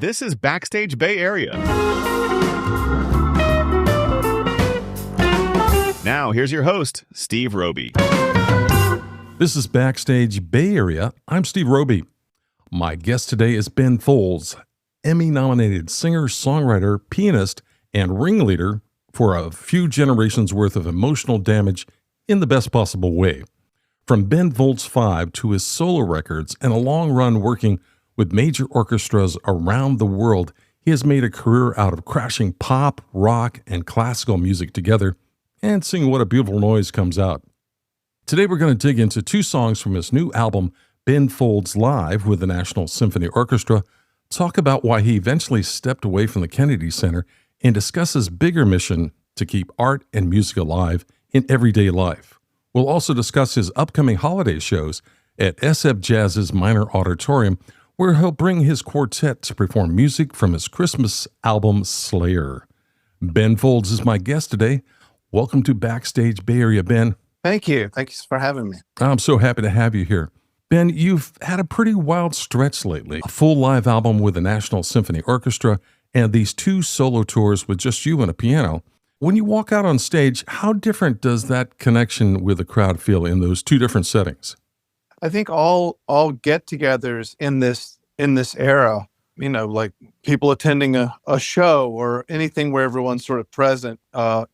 This is Backstage Bay Area. Now, here's your host, Steve Roby. This is Backstage Bay Area. I'm Steve Roby. My guest today is Ben Folds, Emmy-nominated singer, songwriter, pianist, and ringleader for a few generations worth of emotional damage in the best possible way. From Ben Folds 5 to his solo records and a long run working with major orchestras around the world, he has made a career out of crashing pop, rock, and classical music together and seeing what a beautiful noise comes out. Today we're going to dig into two songs from his new album, Ben Folds Live with the National Symphony Orchestra, talk about why he eventually stepped away from the Kennedy Center, and discuss his bigger mission to keep art and music alive in everyday life. We'll also discuss his upcoming holiday shows at SFJAZZ's Minor Auditorium, where he'll bring his quartet to perform music from his Christmas album, Sleigher. Ben Folds is my guest today. Welcome to Backstage Bay Area, Ben. Thank you. Thanks for having me. I'm so happy to have you here. Ben, you've had a pretty wild stretch lately. A full live album with the National Symphony Orchestra and these two solo tours with just you and a piano. When you walk out on stage, how different does that connection with the crowd feel in those two different settings? I think all get-togethers in this era, you know, like people attending a show or anything where everyone's sort of present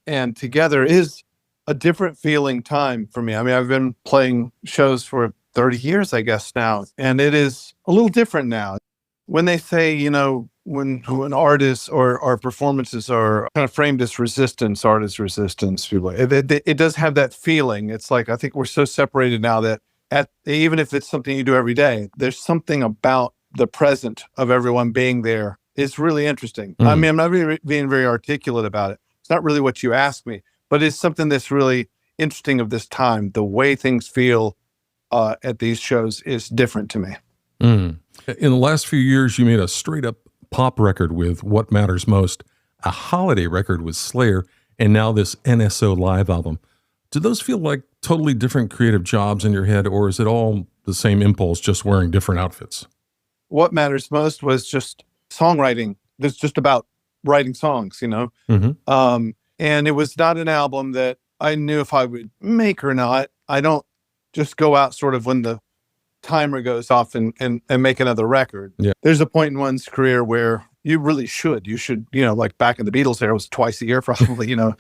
and together is a different feeling time for me. I mean, I've been playing shows for 30 years, I guess now, and it is a little different now. When they say, you know, when artists or performances are kind of framed as resistance, artist resistance, people, it does have that feeling. It's like, I think we're so separated now that even if it's something you do every day, there's something about the present of everyone being there. It's really interesting. I mean, I'm not really being very articulate about it. It's not really what you asked me, but it's something that's really interesting of this time. The way things feel at these shows is different to me. In the last few years, you made a straight-up pop record with What Matters Most, a holiday record with Sleigher, and now this NSO live album. Do those feel like totally different creative jobs in your head, or is it all the same impulse, just wearing different outfits? What Matters Most was just songwriting. It's just about writing songs, you know? And it was not an album that I knew if I would make or not. I don't just go out sort of when the timer goes off and make another record. Yeah. There's a point in one's career where you really should. You should, you know, like back in the Beatles era, it was twice a year probably, you know.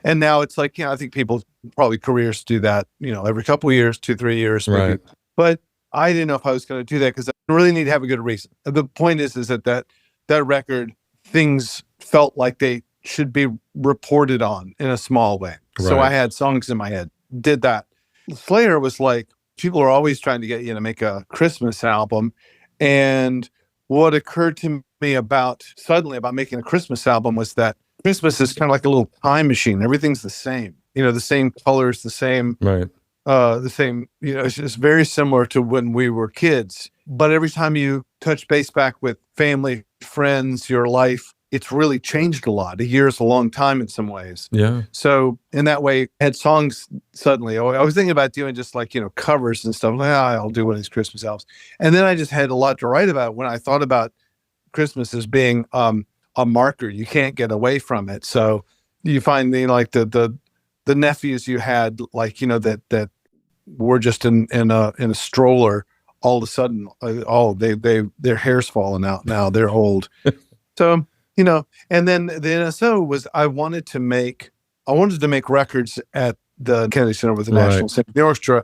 And now it's like, you know, I think people probably careers do that, you know, every couple of years, 2-3 years. Maybe. Right. But I didn't know if I was going to do that because I really need to have a good reason. The point is that record, things felt like they should be reported on in a small way. Right. So I had songs in my head, did that. Sleigher was like, people are always trying to get you to make a Christmas album. And what occurred to me suddenly about making a Christmas album was that Christmas is kind of like a little time machine. Everything's the same, you know, the same colors, the same, right. The same, you know, it's just very similar to when we were kids. But every time you touch base back with family, friends, your life, it's really changed a lot. A year is a long time in some ways. Yeah. So in that way, I had songs suddenly. I was thinking about doing just like, you know, covers and stuff. Like, I'll do one of these Christmas albums. And then I just had a lot to write about when I thought about Christmas as being a marker. You can't get away from it. So you find, you know, like the nephews you had, like, you know, that were just in a stroller. All of a sudden, their hair's falling out now. They're old. So, you know, and then the NSO was, I wanted to make records at the Kennedy Center with the National Symphony Orchestra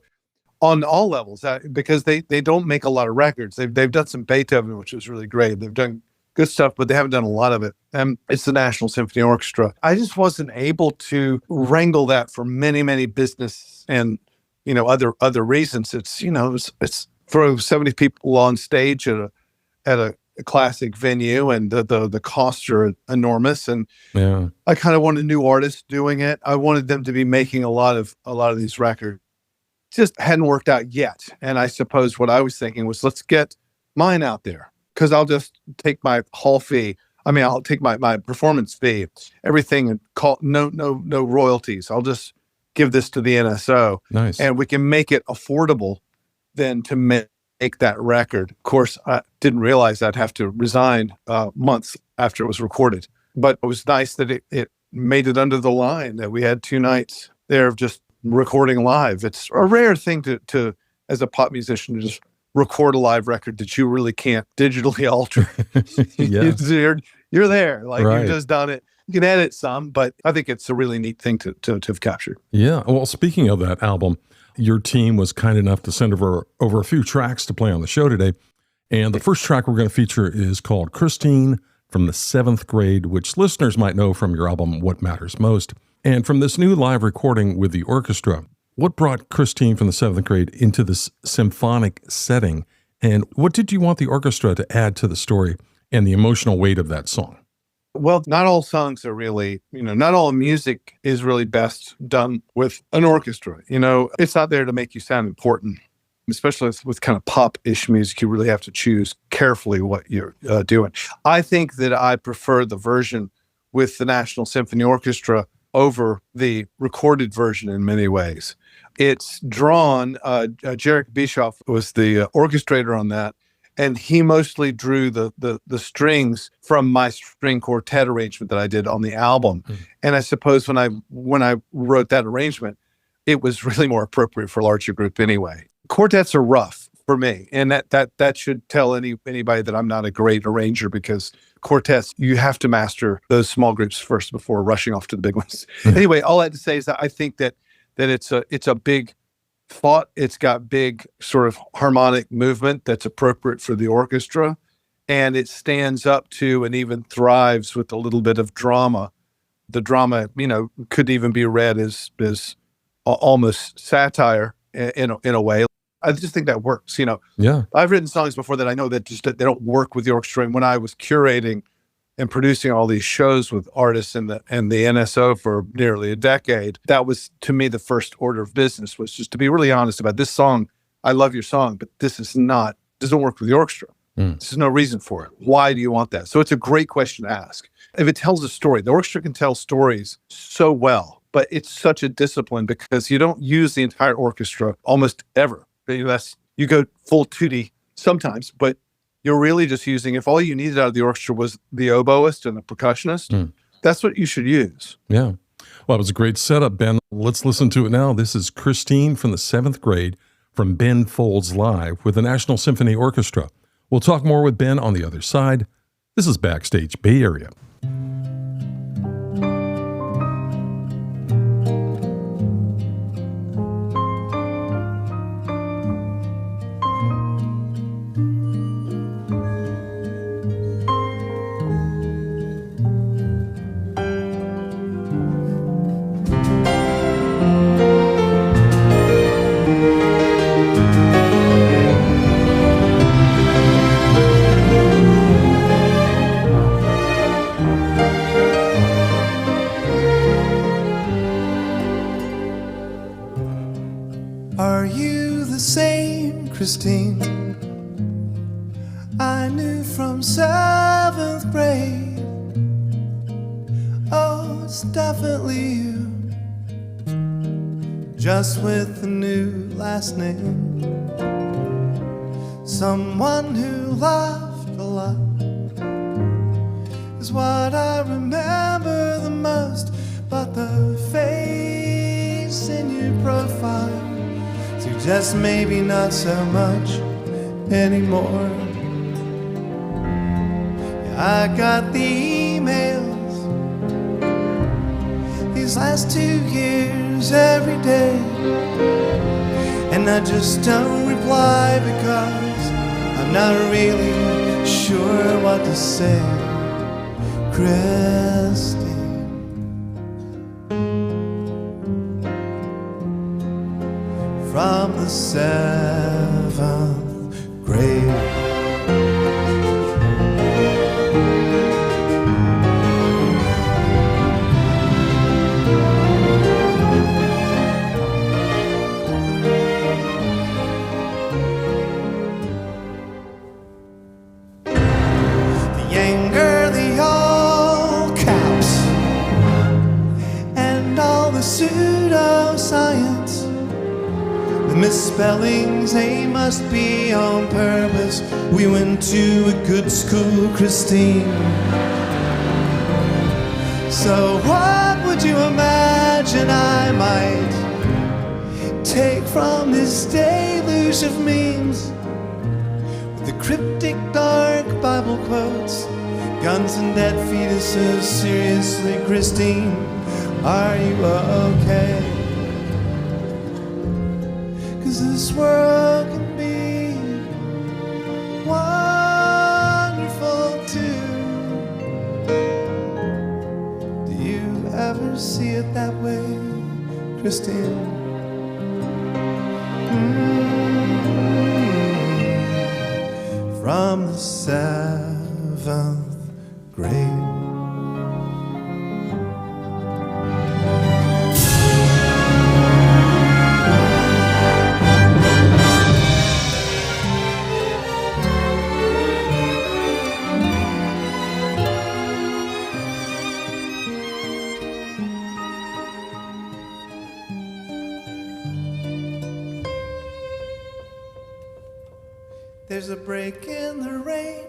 on all levels because they don't make a lot of records. They've done some Beethoven, which was really great. They've done good stuff, but they haven't done a lot of it. And it's the National Symphony Orchestra. I just wasn't able to wrangle that for many, many business and, you know, other reasons. It's, you know, it's throw 70 people on stage at a classic venue, and the costs are enormous. And yeah, I kind of wanted new artists doing it. I wanted them to be making a lot of these records. Just hadn't worked out yet. And I suppose what I was thinking was, let's get mine out there, because I'll just take my hall fee. I mean, I'll take my performance fee, everything, and call no royalties. I'll just give this to the NSO. Nice. And we can make it affordable then to make that record. Of course, I didn't realize I'd have to resign months after it was recorded. But it was nice that it made it under the line, that we had 2 nights there of just recording live. It's a rare thing to as a pop musician, to just record a live record that you really can't digitally alter. Yeah. You're there. Like, Right. you've just done it. You can edit some, but I think it's a really neat thing to have captured. Yeah. Well, speaking of that album, your team was kind enough to send over a few tracks to play on the show today. And the first track we're going to feature is called Christine from the 7th grade, which listeners might know from your album, What Matters Most. And from this new live recording with the orchestra, what brought Christine from the 7th grade into this symphonic setting? And what did you want the orchestra to add to the story and the emotional weight of that song? Well, not all songs are really, not all music is really best done with an orchestra. It's not there to make you sound important, especially with kind of pop-ish music. You really have to choose carefully what you're doing. I think that I prefer the version with the National Symphony Orchestra over the recorded version in many ways. It's drawn, Jarek Bischoff was the orchestrator on that, and he mostly drew the strings from my string quartet arrangement that I did on the album. And I suppose when I wrote that arrangement, it was really more appropriate for a larger group anyway. Quartets are rough for me, and that should tell anybody that I'm not a great arranger, because quartets, you have to master those small groups first before rushing off to the big ones. Anyway, all I had to say is that I think that it's a big thought. It's got big sort of harmonic movement that's appropriate for the orchestra, and it stands up to and even thrives with a little bit of drama. The drama, could even be read as almost satire in a way. I just think that works. Yeah. I've written songs before that I know that they don't work with the orchestra. And when I was curating and producing all these shows with artists and the NSO for nearly a decade, that was, to me, the first order of business, was just to be really honest about this song. I love your song, but this doesn't work with the orchestra. There's no reason for it. Why do you want that? So it's a great question to ask. If it tells a story, the orchestra can tell stories so well, but it's such a discipline because you don't use the entire orchestra almost ever. Unless you go full tutti sometimes, but you're really just using, if all you needed out of the orchestra was the oboist and the percussionist, that's what you should use. Yeah. Well, it was a great setup, Ben. Let's listen to it now. This is Christine from the 7th grade from Ben Folds Live with the National Symphony Orchestra. We'll talk more with Ben on the other side. This is Backstage Bay Area. Are you the same Christine I knew from 7th grade? Oh, it's definitely you, just with a new last name. Someone who laughed a lot is what I remember the most, but the face in your profile suggests maybe not so much anymore. I got the emails these last 2 years every day, and I just don't reply because I'm not really sure what to say. Christine from the 7th grade. The anger, the all caps, and all the pseudoscience, the Misspellings, they must be on purpose. We went to a good school, Christine. So what would you imagine I might take from this deluge of memes? The cryptic dark Bible quotes, guns and dead fetuses. Seriously, Christine, are you okay? 'Cause this world can be wonderful too. Do you ever see it that way, Christine? From the 7th grade. There's a break in the rain,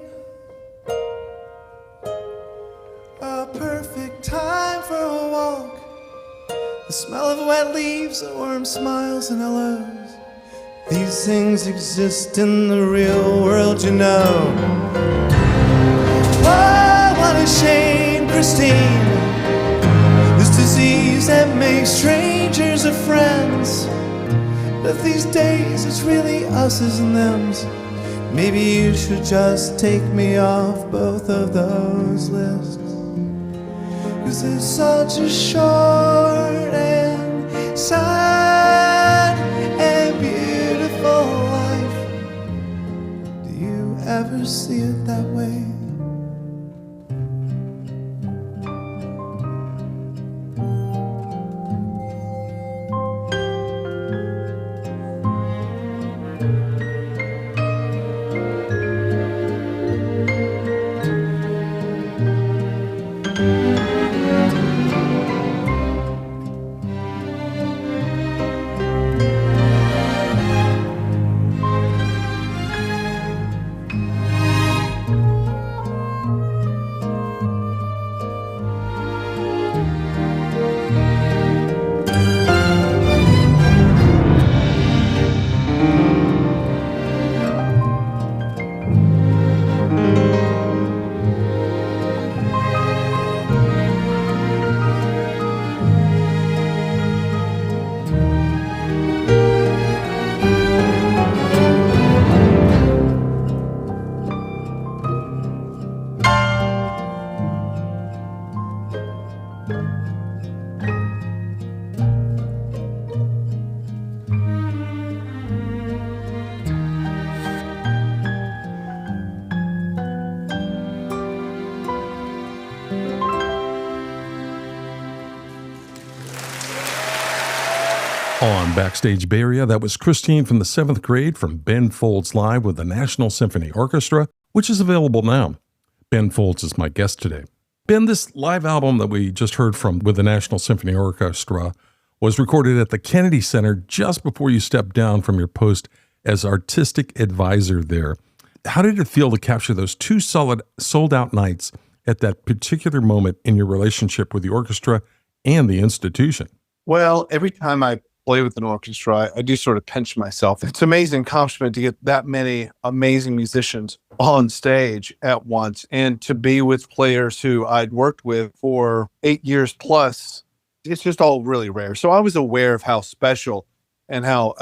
a perfect time for a walk, the smell of wet leaves, a worm smiles and hellos. These things exist in the real world, you know. Oh, what a shame, Christine, this disease that makes strangers of friends. But these days it's really us's and them's. Maybe you should just take me off both of those lists. 'Cause it's such a short and sad and beautiful life. Do you ever see it that way? On Backstage Bay Area, that was Christine from the 7th grade from Ben Folds Live with the National Symphony Orchestra, which is available now. Ben Folds is my guest today. Ben, this live album that we just heard from with the National Symphony Orchestra was recorded at the Kennedy Center just before you stepped down from your post as artistic advisor there. How did it feel to capture those two solid sold-out nights at that particular moment in your relationship with the orchestra and the institution? Well, every time I play with an orchestra, I do sort of pinch myself. It's an amazing accomplishment to get that many amazing musicians on stage at once and to be with players who I'd worked with for 8 years plus. It's just all really rare. So I was aware of how special and how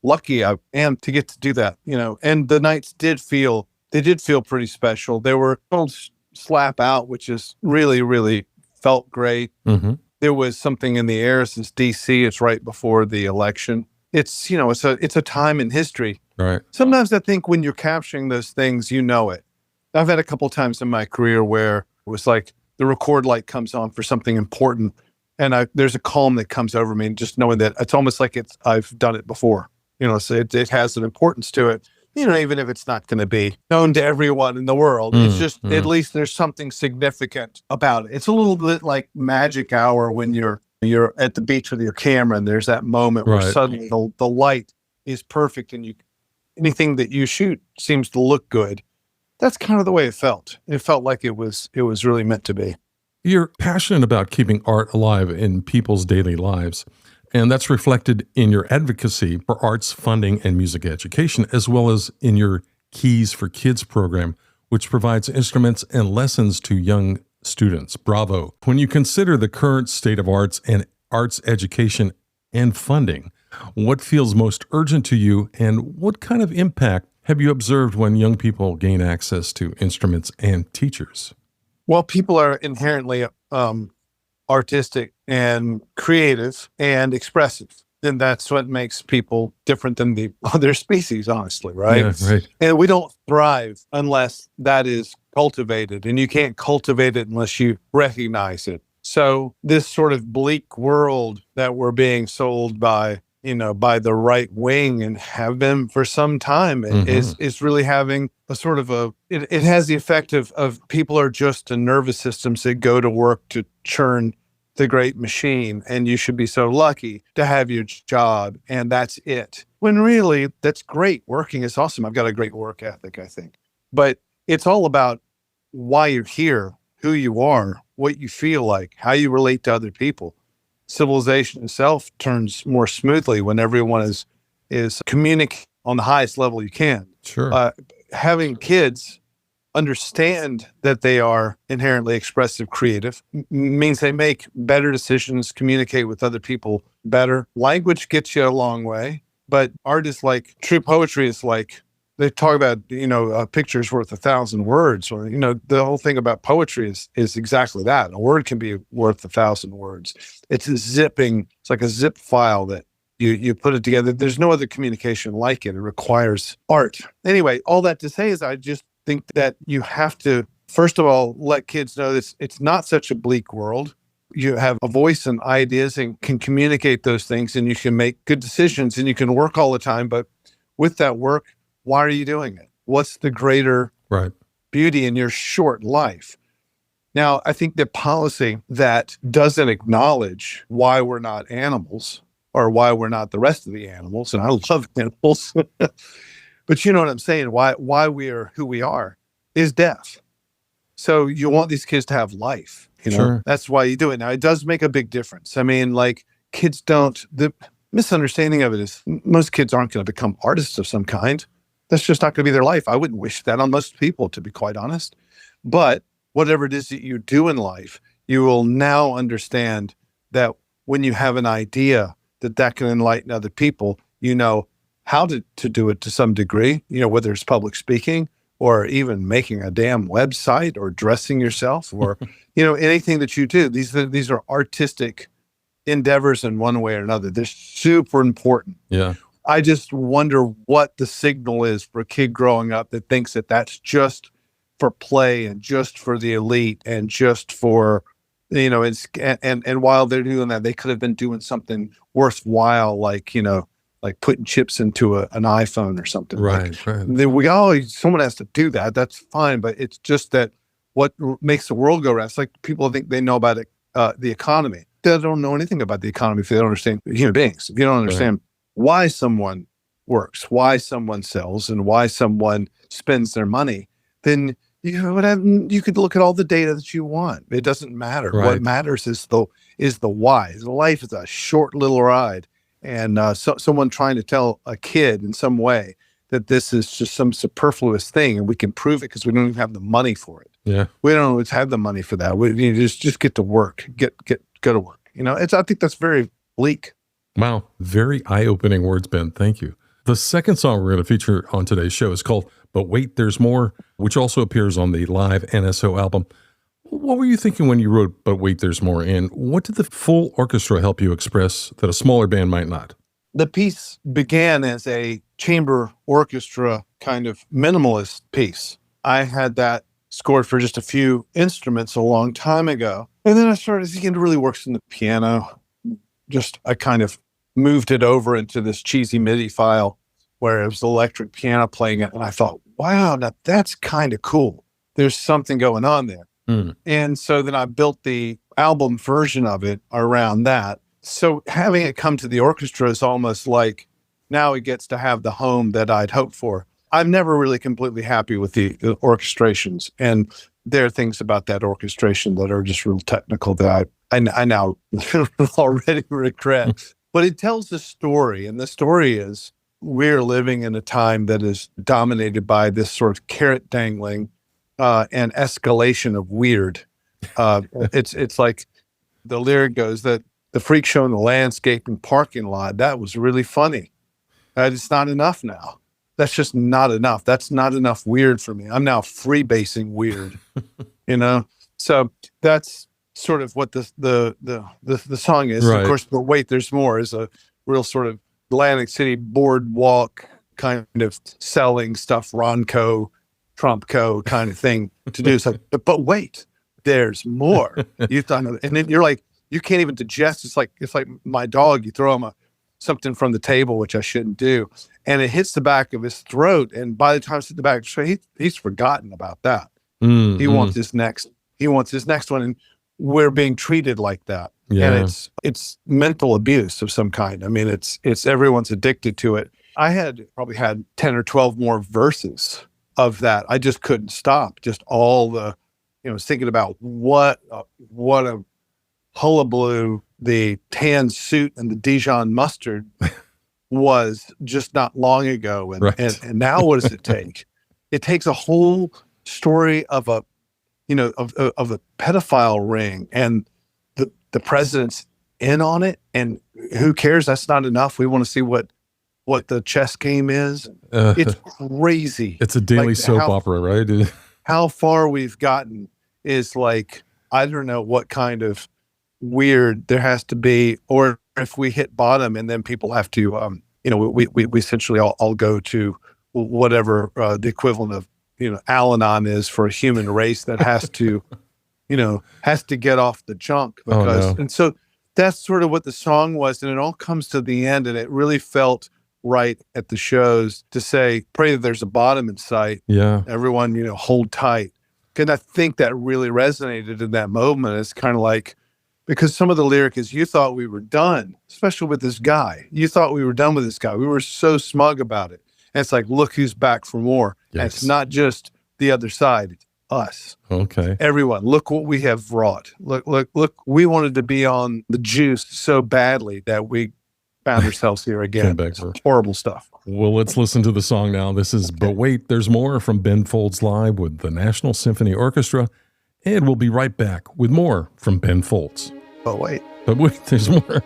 lucky I am to get to do that, you know. And the nights did feel pretty special. They were called Slap Out, which is really, really felt great. Mm-hmm. There was something in the air since DC. It's right before the election. It's, you know, it's a time in history. Right. Sometimes I think when you're capturing those things, you know it. I've had a couple times in my career where it was like the record light comes on for something important, and there's a calm that comes over me, and just knowing that it's almost like I've done it before. You know, so it has an importance to it. You know, even if it's not going to be known to everyone in the world, it's just at least there's something significant about it. It's a little bit like magic hour when you're at the beach with your camera and there's that moment where suddenly the light is perfect and anything that you shoot seems to look good. That's kind of the way it felt. It felt like it was really meant to be. You're passionate about keeping art alive in people's daily lives, and that's reflected in your advocacy for arts funding and music education, as well as in your Keys for Kids program, which provides instruments and lessons to young students. Bravo. When you consider the current state of arts and arts education and funding, what feels most urgent to you, and what kind of impact have you observed when young people gain access to instruments and teachers? Well, people are inherently artistic and creative and expressive. And that's what makes people different than the other species, honestly, right? Yeah, right. And we don't thrive unless that is cultivated. And you can't cultivate it unless you recognize it. So this sort of bleak world that we're being sold by, by the right wing and have been for some time is really having a sort of it has the effect of people are just nervous systems that go to work to churn the great machine, and you should be so lucky to have your job, and that's it. When really, that's great. Working is awesome. I've got a great work ethic, I think. But it's all about why you're here, who you are, what you feel like, how you relate to other people. Civilization itself turns more smoothly when everyone is communicating on the highest level you can. Sure. Having kids understand that they are inherently expressive, creative, means they make better decisions, communicate with other people better. Language gets you a long way, but art is like, true poetry is like, they talk about, a picture's worth 1,000 words, or, the whole thing about poetry is exactly that. A word can be worth 1,000 words. It's like a zip file that you put it together. There's no other communication like it. It requires art. Anyway, all that to say is I just think that you have to, first of all, let kids know that it's not such a bleak world. You have a voice and ideas and can communicate those things, and you can make good decisions, and you can work all the time. But with that work, why are you doing it? What's the greater beauty in your short life? Now, I think the policy that doesn't acknowledge why we're not animals or why we're not the rest of the animals, and I love animals, but you know what I'm saying, why we are who we are is death. So you want these kids to have life, Sure. That's why you do it. Now, it does make a big difference. I mean, like, kids the misunderstanding of it is most kids aren't going to become artists of some kind. That's just not going to be their life. I wouldn't wish that on most people, to be quite honest. But whatever it is that you do in life, you will now understand that when you have an idea that can enlighten other people, how to do it to some degree, whether it's public speaking or even making a damn website or dressing yourself or, anything that you do. These are artistic endeavors in one way or another. They're super important. Yeah. I just wonder what the signal is for a kid growing up that thinks that that's just for play and just for the elite and just for, and while they're doing that, they could have been doing something worthwhile, like putting chips into an iPhone or something. Right. Someone has to do that. That's fine. But it's just that what makes the world go round. It's like people think they know about it, the economy. They don't know anything about the economy if they don't understand human beings. If you don't understand why someone works, why someone sells, and why someone spends their money, then you could look at all the data that you want. It doesn't matter. Right. What matters is the why. Life is a short little ride. And someone trying to tell a kid in some way that this is just some superfluous thing, and we can prove it because we don't even have the money for it. Yeah, we don't always have the money for that. We just get to work, go to work. I think that's very bleak. Wow, very eye-opening words, Ben. Thank you. The second song we're going to feature on today's show is called "But Wait, There's More," which also appears on the live NSO album. What were you thinking when you wrote "But Wait, There's More," and what did the full orchestra help you express that a smaller band might not? The piece began as a chamber orchestra kind of minimalist piece. I had that scored for just a few instruments a long time ago. And then I started thinking it really works in the piano. I kind of moved it over into this cheesy MIDI file where it was electric piano playing it. And I thought, wow, now that's kind of cool. There's something going on there. And so then I built the album version of it around that. So having it come to the orchestra is almost like now he gets to have the home that I'd hoped for. I'm never really completely happy with the orchestrations, and there are things about that orchestration that are just real technical that I now already regret. But it tells the story, and the story is we're living in a time that is dominated by this sort of carrot dangling and escalation of weird. It's like the lyric goes that the freak show in the landscaping parking lot, that was really funny. It's not enough now. That's just not enough. That's not enough weird for me. I'm now freebasing weird, you know? So that's sort of what the song is. Right. Of course, but wait, there's more is a real sort of Atlantic City boardwalk kind of selling stuff, Ronco, Trumpco kind of thing to do. It's like, but wait, there's more. You thought, and then you're like, you can't even digest. It's like my dog. You throw him something from the table, which I shouldn't do, and it hits the back of his throat. And by the time it's hit the back, he's forgotten about that. He wants his next. He wants his next one, and we're being treated like that. Yeah. And it's mental abuse of some kind. I mean, it's everyone's addicted to it. I probably had 10 or 12 more verses of that. I just couldn't stop. Just all the, thinking about what a hullabaloo the tan suit and the Dijon mustard was just not long ago. And, right. and now what does it take? It takes a whole story of a pedophile ring, and the president's in on it, and who cares? That's not enough. We want to see what the chess game is. It's crazy. It's a daily soap opera, right? How far we've gotten is like, I don't know what kind of weird there has to be, or if we hit bottom and then people have to, we essentially all go to whatever the equivalent of, Al-Anon is for a human race that has to, has to get off the junk. Because, And so that's sort of what the song was. And it all comes to the end, and it really felt right at the shows to say, pray that there's a bottom in sight. Yeah. Everyone, hold tight. And I think that really resonated in that moment. It's kind of like, because some of the lyric is, you thought we were done, especially with this guy. You thought we were done with this guy. We were so smug about it. And it's like, look who's back for more. Yes. And it's not just the other side, it's us. Okay. Everyone, look what we have wrought. Look, we wanted to be on the juice so badly that we found ourselves here again. It's horrible stuff. Well, let's listen to the song now. This is But Wait, There's More from Ben Folds Live with the National Symphony Orchestra. And we'll be right back with more from Ben Folds. But wait, there's more.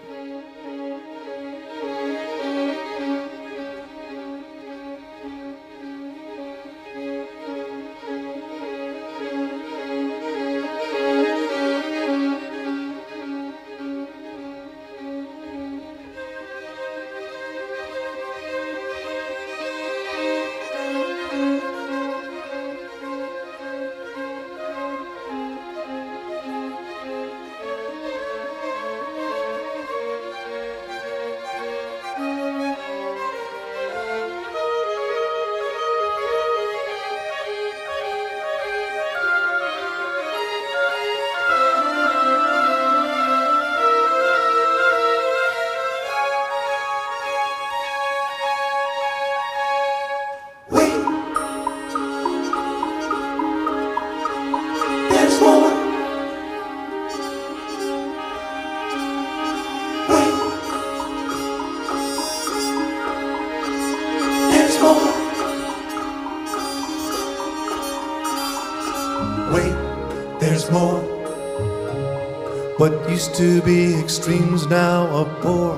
What used to be extremes now a bore.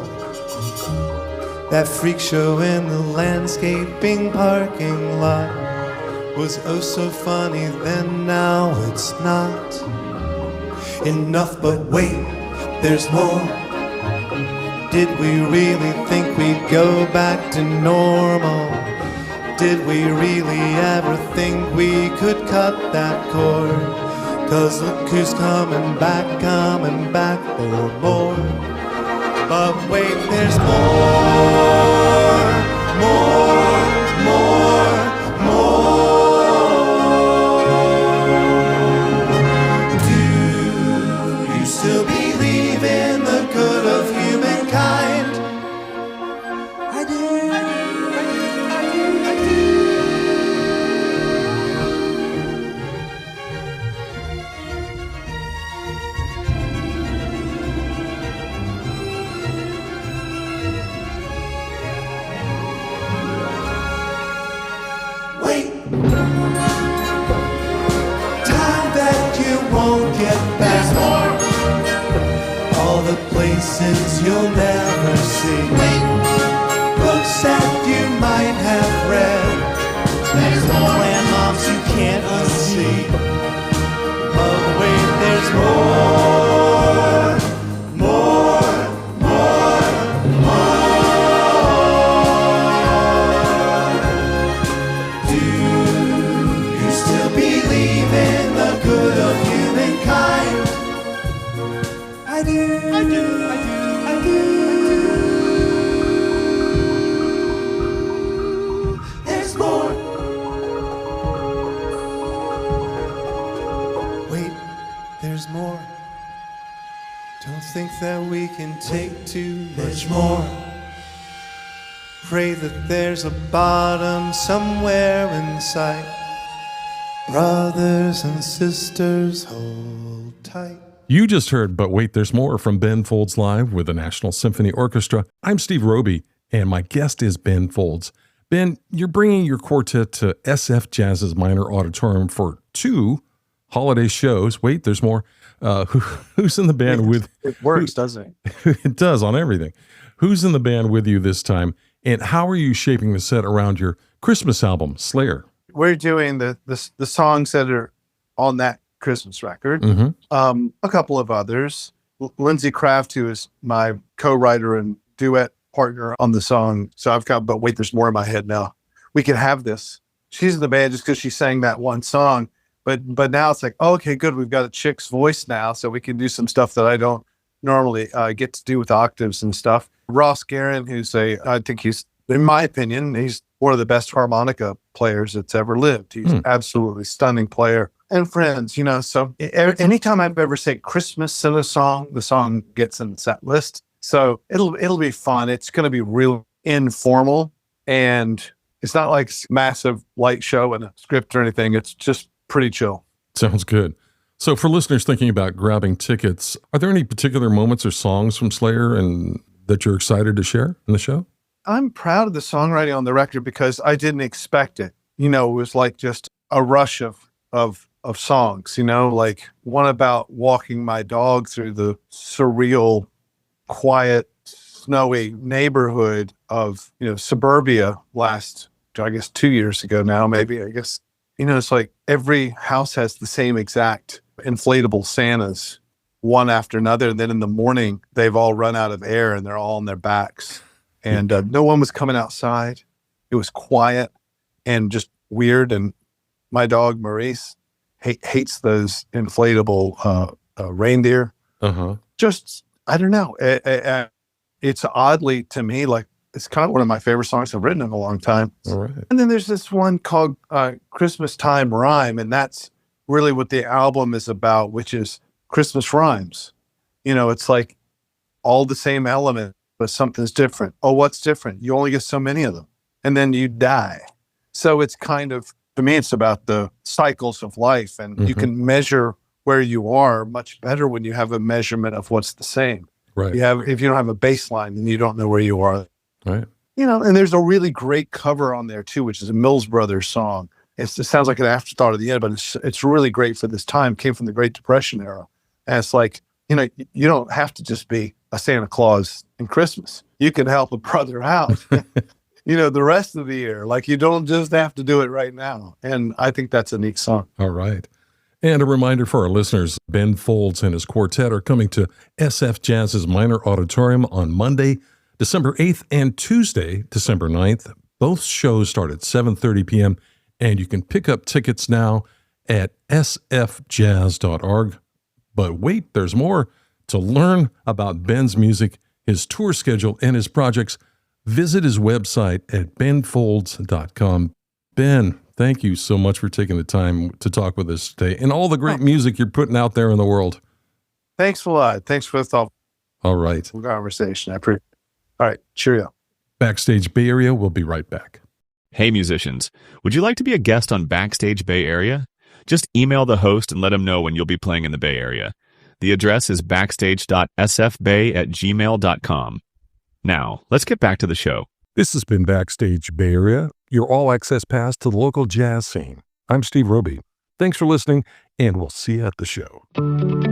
That freak show in the landscaping parking lot was oh so funny then, now it's not enough. But wait, there's more. Did we really think we'd go back to normal? Did we really ever think we could cut that cord? 'Cause look who's coming back for more. But wait, there's more. Do you still believe in the good of humankind? I do. get back. There's more. All the places you'll never see. Wait. Books that you might have read. There's more. Landmarks you can't unsee. Oh wait, there's more. More. Do you still believe in the good of humankind? I do. There's more. Wait, there's more. Don't think that we can take too much more. Pray that there's a bottom somewhere in sight. Brothers and sisters, hold tight. You just heard But Wait, There's More from Ben Folds Live with the National Symphony Orchestra. I'm Steve Roby, and my guest is Ben Folds. Ben, you're bringing your quartet to SFJAZZ's Minor Auditorium for 2 holiday shows. Wait, there's more. Who's in the band with... It works, doesn't it? It does on everything. Who's in the band with you this time, and how are you shaping the set around your Christmas album, Sleigher? We're doing the songs that are on that Christmas record. Mm-hmm. A couple of others. Lindsay Kraft, who is my co-writer and duet partner on the song. So I've got, but wait, there's more in my head now. We can have this. She's in the band just because she sang that one song. But now it's like, oh, okay, good. We've got a chick's voice now, so we can do some stuff that I don't normally get to do with octaves and stuff. Ross Guerin, I think he's, in my opinion, he's one of the best harmonica players that's ever lived. He's absolutely stunning player. And friends, so anytime I've ever said Christmas in a song, the song gets in the set list. So it'll be fun. It's going to be real informal, and it's not like massive light show and a script or anything. It's just pretty chill. Sounds good. So for listeners thinking about grabbing tickets, are there any particular moments or songs from Sleigher and that you're excited to share in the show? I'm proud of the songwriting on the record because I didn't expect it. It was like just a rush of songs, like one about walking my dog through the surreal, quiet, snowy neighborhood of, suburbia last, I guess, 2 years ago now, maybe, I guess. It's like every house has the same exact inflatable Santas, one after another. And then in the morning, they've all run out of air and they're all on their backs. And no one was coming outside. It was quiet and just weird. And my dog, Maurice, hates those inflatable reindeer. Uh-huh. Just, I don't know. It's oddly, to me, like, it's kind of one of my favorite songs I've written in a long time. All right. And then there's this one called Christmas Time Rhyme, and that's really what the album is about, which is Christmas rhymes. It's like all the same element, but something's different. Oh, what's different? You only get so many of them, and then you die. So it's kind of, to me, it's about the cycles of life, and you can measure where you are much better when you have a measurement of what's the same. Right. If you don't have a baseline, then you don't know where you are. Right. And there's a really great cover on there too, which is a Mills Brothers song. It sounds like an afterthought at the end, but it's really great for this time. It came from the Great Depression era. And it's like, you don't have to just be a Santa Claus in Christmas. You can help a brother out, the rest of the year. Like, you don't just have to do it right now. And I think that's a neat song. All right. And a reminder for our listeners, Ben Folds and his quartet are coming to SFJAZZ's Minor Auditorium on Monday, December 8th, and Tuesday, December 9th. Both shows start at 7:30 p.m., and you can pick up tickets now at sfjazz.org. But wait, there's more. To learn about Ben's music, his tour schedule, and his projects, visit his website at benfolds.com. Ben, thank you so much for taking the time to talk with us today and all the great music you're putting out there in the world. Thanks a lot. Thanks for the thoughtful All right. conversation. I appreciate it. All right. Cheerio. Backstage Bay Area, we'll be right back. Hey musicians, would you like to be a guest on Backstage Bay Area? Just email the host and let him know when you'll be playing in the Bay Area. The address is backstage.sfbay@gmail.com. Now, let's get back to the show. This has been Backstage Bay Area, your all-access pass to the local jazz scene. I'm Steve Roby. Thanks for listening, and we'll see you at the show.